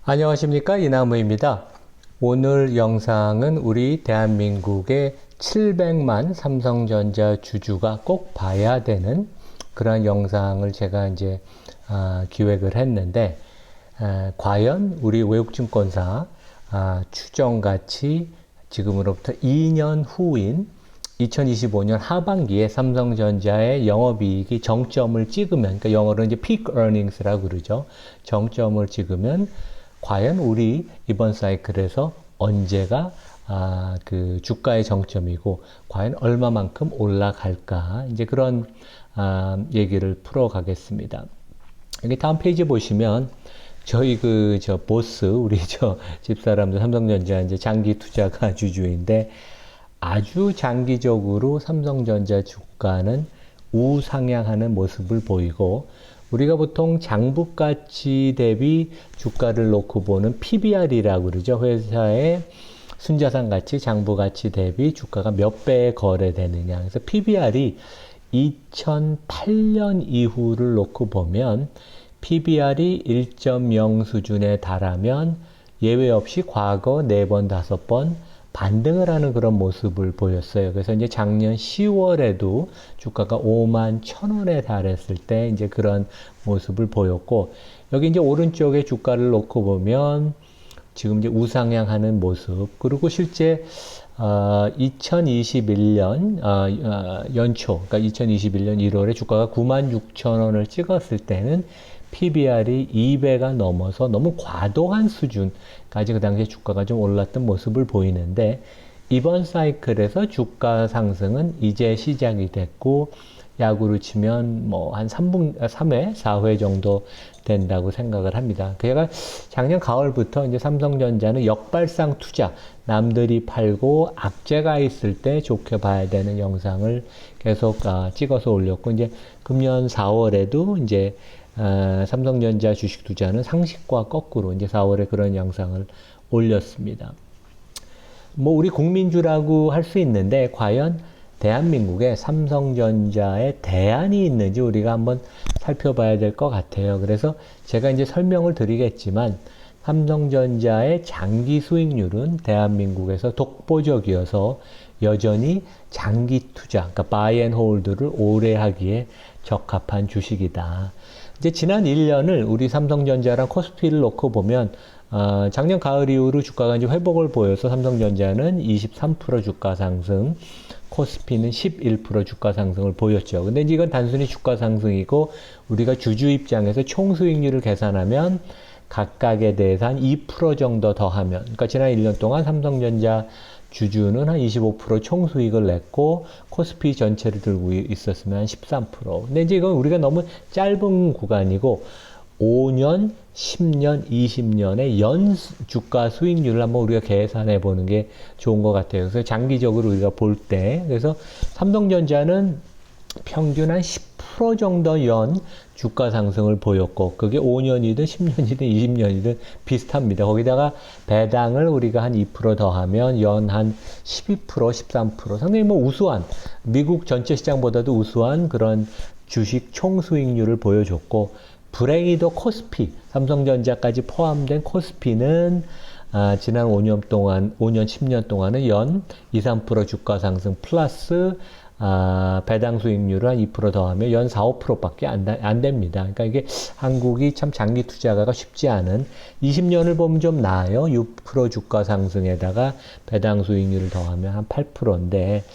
안녕하십니까, 이나무입니다. 오늘 영상은 우리 대한민국의 700만 삼성전자 주주가 꼭 봐야 되는 그런 영상을 제가 이제 기획을 했는데, 과연 우리 외국증권사 추정가치 지금으로부터 2년 후인 2025년 하반기에 삼성전자의 영업이익이 정점을 찍으면, 그러니까 영어로 이제 peak earnings라고 그러죠. 정점을 찍으면 과연 우리 이번 사이클에서 언제가 그 주가의 정점이고 과연 얼마만큼 올라갈까, 이제 그런 얘기를 풀어가겠습니다. 여기 다음 페이지 보시면 저희 보스, 우리 집사람들 삼성전자 이제 장기 투자가 주주인데, 아주 장기적으로 삼성전자 주가는 우상향하는 모습을 보이고, 우리가 보통 장부가치 대비 주가를 놓고 보는 PBR이라고 그러죠. 회사의 순자산 가치, 장부가치 대비 주가가 몇 배에 거래되느냐. 그래서 PBR이 2008년 이후를 놓고 보면 PBR이 1.0 수준에 달하면 예외 없이 과거 4번, 5번 반등을 하는 그런 모습을 보였어요. 그래서 이제 작년 10월에도 주가가 51,000원에 달했을 때 이제 그런 모습을 보였고, 여기 이제 오른쪽에 주가를 놓고 보면 지금 이제 우상향하는 모습, 그리고 실제 2021년 연초, 그러니까 2021년 1월에 주가가 96,000원을 찍었을 때는 PBR이 2배가 넘어서 너무 과도한 수준까지 그 당시에 주가가 좀 올랐던 모습을 보이는데, 이번 사이클에서 주가 상승은 이제 시작이 됐고, 야구로 치면 뭐 한 3회, 4회 정도 된다고 생각을 합니다. 제가 작년 가을부터 이제 삼성전자는 역발상 투자, 남들이 팔고 악재가 있을 때 좋게 봐야 되는 영상을 계속 찍어서 올렸고, 이제 금년 4월에도 이제 삼성전자 주식 투자는 상식과 거꾸로 이제 4월에 그런 영상을 올렸습니다. 뭐 우리 국민주라고 할 수 있는데, 과연 대한민국에 삼성전자에 대안이 있는지 우리가 한번 살펴봐야 될 것 같아요. 그래서 제가 이제 설명을 드리겠지만, 삼성전자의 장기 수익률은 대한민국에서 독보적이어서 여전히 장기 투자, 그러니까 buy and hold를 오래 하기에 적합한 주식이다. 이제 지난 1년을 우리 삼성전자랑 코스피를 놓고 보면, 작년 가을 이후로 주가가 이제 회복을 보여서 삼성전자는 23% 주가 상승, 코스피는 11% 주가 상승을 보였죠. 근데 이제 이건 단순히 주가 상승이고, 우리가 주주 입장에서 총 수익률을 계산하면 각각에 대해서 한 2% 정도 더하면, 그러니까 지난 1년 동안 삼성전자 주주는 한 25% 총수익을 냈고, 코스피 전체를 들고 있었으면 한 13%. 근데 이제 이건 우리가 너무 짧은 구간이고, 5년, 10년, 20년의 연 주가 수익률을 한번 우리가 계산해 보는 게 좋은 것 같아요. 그래서 장기적으로 우리가 볼 때, 그래서 삼성전자는 평균 한 10% 정도 연 주가 상승을 보였고, 그게 5년이든 10년이든 20년이든 비슷합니다. 거기다가 배당을 우리가 한 2% 더하면 연 한 12%, 13%, 상당히 뭐 우수한, 미국 전체 시장보다도 우수한 그런 주식 총수익률을 보여줬고, 불행히도 코스피, 삼성전자까지 포함된 코스피는 지난 5년 동안, 5년, 10년 동안은 연 2, 3% 주가 상승 플러스 배당 수익률을 한 2% 더하면 연 4, 5%밖에 안 됩니다. 그러니까 이게 한국이 참 장기 투자가가 쉽지 않은, 20년을 보면 좀 나아요. 6% 주가 상승에다가 배당 수익률을 더하면 한 8%인데,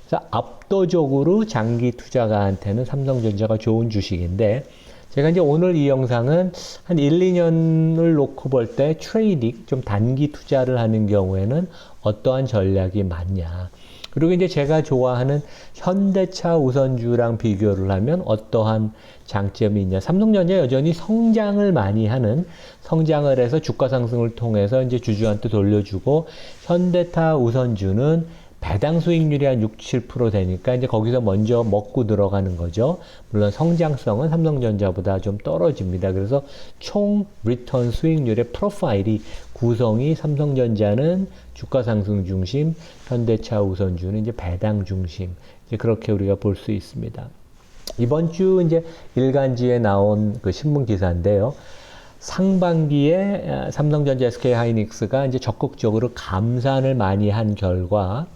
그래서 압도적으로 장기 투자가한테는 삼성전자가 좋은 주식인데, 제가 이제 오늘 이 영상은 한 1, 2년을 놓고 볼 때 트레이딩, 좀 단기 투자를 하는 경우에는 어떠한 전략이 맞냐. 그리고 이제 제가 좋아하는 현대차 우선주랑 비교를 하면 어떠한 장점이 있냐. 삼성전자 여전히 성장을 많이 하는, 성장을 해서 주가 상승을 통해서 이제 주주한테 돌려주고, 현대차 우선주는 배당 수익률이 한 6, 7% 되니까 이제 거기서 먼저 먹고 들어가는 거죠. 물론 성장성은 삼성전자보다 좀 떨어집니다. 그래서 총 리턴 수익률의 프로파일이 구성이 삼성전자는 주가 상승 중심, 현대차 우선주는 이제 배당 중심. 이제 그렇게 우리가 볼 수 있습니다. 이번 주 이제 일간지에 나온 그 신문 기사인데요. 상반기에 삼성전자, SK하이닉스가 이제 적극적으로 감산을 많이 한 결과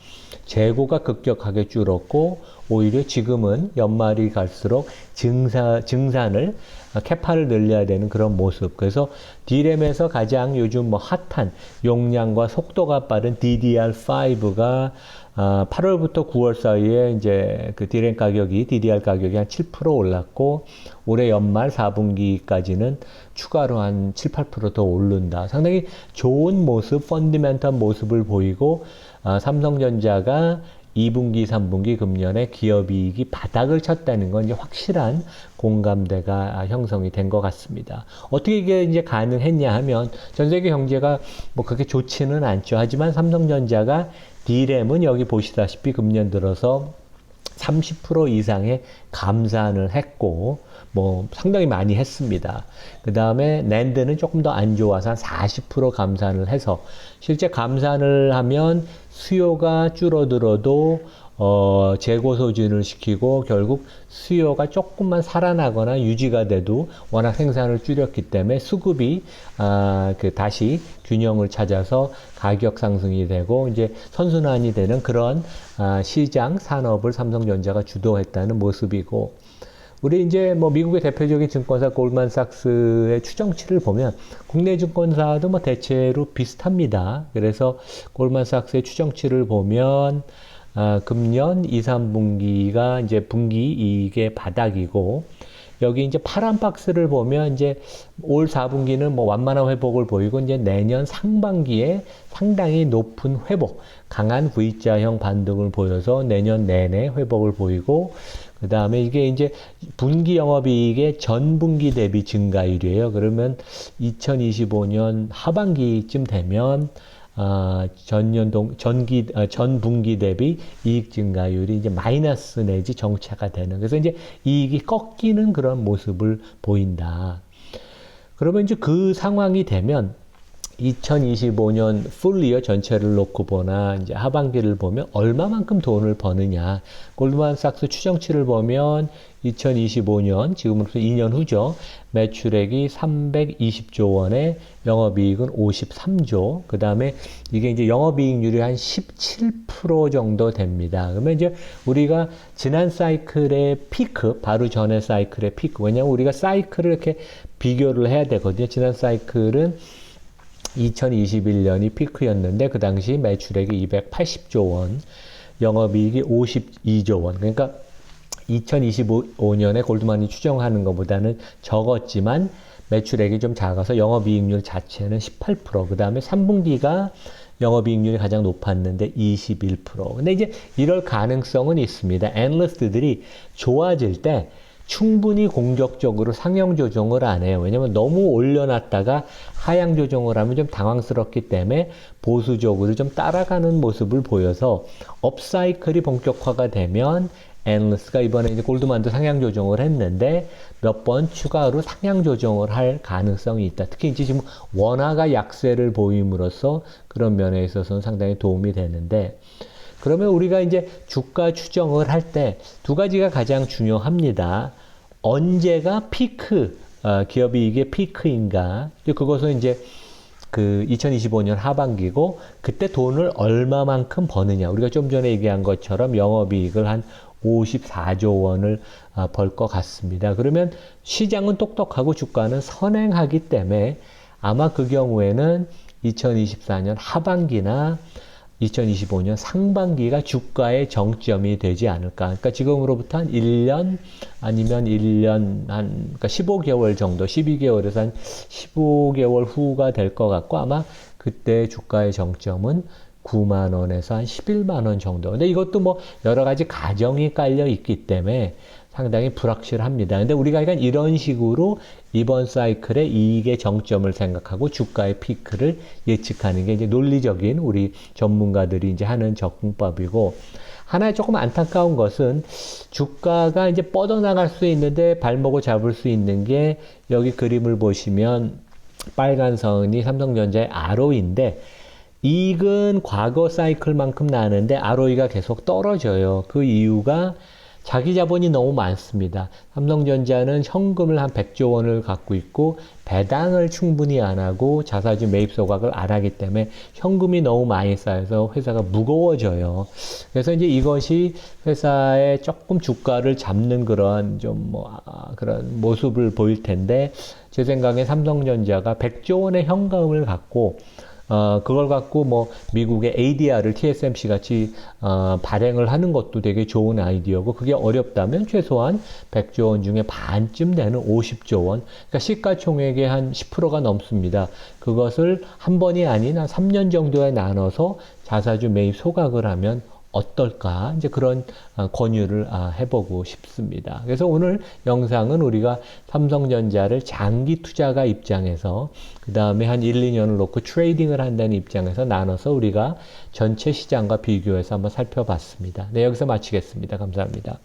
재고가 급격하게 줄었고 오히려 지금은 연말이 갈수록 증산을 캐파를 늘려야 되는 그런 모습. 그래서 D램에서 가장 요즘 뭐 핫한 용량과 속도가 빠른 DDR5가 8월부터 9월 사이에 이제 그 D램 가격이, DDR 가격이 한 7% 올랐고, 올해 연말 4분기까지는 추가로 한 7, 8% 더 오른다. 상당히 좋은 모습, 펀디멘털 모습을 보이고, 삼성전자가 2분기, 3분기 금년에 기업이익이 바닥을 쳤다는 건 이제 확실한 공감대가 형성이 된 것 같습니다. 어떻게 이게 이제 가능했냐 하면 전 세계 경제가 뭐 그렇게 좋지는 않죠. 하지만 삼성전자가 D램은 여기 보시다시피 금년 들어서 30% 이상의 감산을 했고, 뭐 상당히 많이 했습니다. 그 다음에 낸드는 조금 더 안 좋아서 한 40% 감산을 해서 실제 감산을 하면 수요가 줄어들어도 재고 소진을 시키고 결국 수요가 조금만 살아나거나 유지가 돼도 워낙 생산을 줄였기 때문에 수급이 다시 균형을 찾아서 가격 상승이 되고 이제 선순환이 되는 그런 시장 산업을 삼성전자가 주도했다는 모습이고, 우리 이제 뭐 미국의 대표적인 증권사 골드만삭스의 추정치를 보면 국내 증권사도 뭐 대체로 비슷합니다. 그래서 골드만삭스의 추정치를 보면 금년 2, 3분기가 이제 분기 이익의 바닥이고, 여기 이제 파란 박스를 보면 이제 올 4분기는 뭐 완만한 회복을 보이고, 이제 내년 상반기에 상당히 높은 회복, 강한 V자형 반등을 보여서 내년 내내 회복을 보이고, 그 다음에 이게 이제 분기 영업이익의 전분기 대비 증가율이에요. 그러면 2025년 하반기쯤 되면 전분기 대비 이익 증가율이 이제 마이너스 내지 정체가 되는, 그래서 이제 이익이 꺾이는 그런 모습을 보인다. 그러면 이제 그 상황이 되면 2025년 풀리어 전체를 놓고 보나 이제 하반기를 보면 얼마만큼 돈을 버느냐. 골드만삭스 추정치를 보면 2025년 지금으로부터 2년 후죠. 매출액이 320조 원에 영업이익은 53조. 그 다음에 이게 이제 영업이익률이 한 17% 정도 됩니다. 그러면 이제 우리가 지난 사이클의 피크, 바로 전에 사이클의 피크. 왜냐하면 우리가 사이클을 이렇게 비교를 해야 되거든요. 지난 사이클은 2021년이 피크였는데 그 당시 매출액이 280조 원, 영업이익이 52조 원. 그러니까 2025년에 골드만이 추정하는 것보다는 적었지만 매출액이 좀 작아서 영업이익률 자체는 18%. 그 다음에 3분기가 영업이익률이 가장 높았는데 21%. 근데 이제 이럴 가능성은 있습니다. 애널리스트들이 좋아질 때 충분히 공격적으로 상향 조정을 안 해요. 왜냐면 너무 올려놨다가 하향 조정을 하면 좀 당황스럽기 때문에 보수적으로 좀 따라가는 모습을 보여서 업사이클이 본격화가 되면 애널리스트가 이번에 이제 골드만도 상향 조정을 했는데 몇 번 추가로 상향 조정을 할 가능성이 있다. 특히 이제 지금 원화가 약세를 보임으로써 그런 면에 있어서는 상당히 도움이 되는데, 그러면 우리가 이제 주가 추정을 할 때 두 가지가 가장 중요합니다. 언제가 피크, 기업이익의 피크인가. 그것은 이제 그 2025년 하반기고, 그때 돈을 얼마만큼 버느냐. 우리가 좀 전에 얘기한 것처럼 영업이익을 한 54조 원을 벌 것 같습니다. 그러면 시장은 똑똑하고 주가는 선행하기 때문에 아마 그 경우에는 2024년 하반기나 2025년 상반기가 주가의 정점이 되지 않을까. 그러니까 지금으로부터 한 1년 아니면 1년 그러니까 15개월 정도, 12개월에서 한 15개월 후가 될 것 같고, 아마 그때 주가의 정점은 9만 원에서 한 11만 원 정도. 근데 이것도 뭐 여러 가지 가정이 깔려 있기 때문에 상당히 불확실합니다. 근데 우리가 약간 이런 식으로 이번 사이클의 이익의 정점을 생각하고 주가의 피크를 예측하는 게 이제 논리적인 우리 전문가들이 이제 하는 접근법이고, 하나 조금 안타까운 것은 주가가 이제 뻗어나갈 수 있는데 발목을 잡을 수 있는 게, 여기 그림을 보시면 빨간 선이 삼성전자의 ROE인데, 이익은 과거 사이클만큼 나는데 ROE가 계속 떨어져요. 그 이유가 자기 자본이 너무 많습니다. 삼성전자는 현금을 한 100조 원을 갖고 있고 배당을 충분히 안 하고 자사주 매입 소각을 안 하기 때문에 현금이 너무 많이 쌓여서 회사가 무거워져요. 그래서 이제 이것이 회사의 조금 주가를 잡는 그런 그런 모습을 보일 텐데, 제 생각에 삼성전자가 100조 원의 현금을 갖고 그걸 갖고 미국의 ADR을 TSMC 같이 발행을 하는 것도 되게 좋은 아이디어고, 그게 어렵다면 최소한 100조 원 중에 반쯤 되는 50조 원, 그러니까 시가총액의 한 10%가 넘습니다. 그것을 한 번이 아닌 한 3년 정도에 나눠서 자사주 매입 소각을 하면 어떨까? 이제 그런 권유를 해보고 싶습니다. 그래서 오늘 영상은 우리가 삼성전자를 장기 투자가 입장에서, 그 다음에 한 1, 2년을 놓고 트레이딩을 한다는 입장에서 나눠서 우리가 전체 시장과 비교해서 한번 살펴봤습니다. 네, 여기서 마치겠습니다. 감사합니다.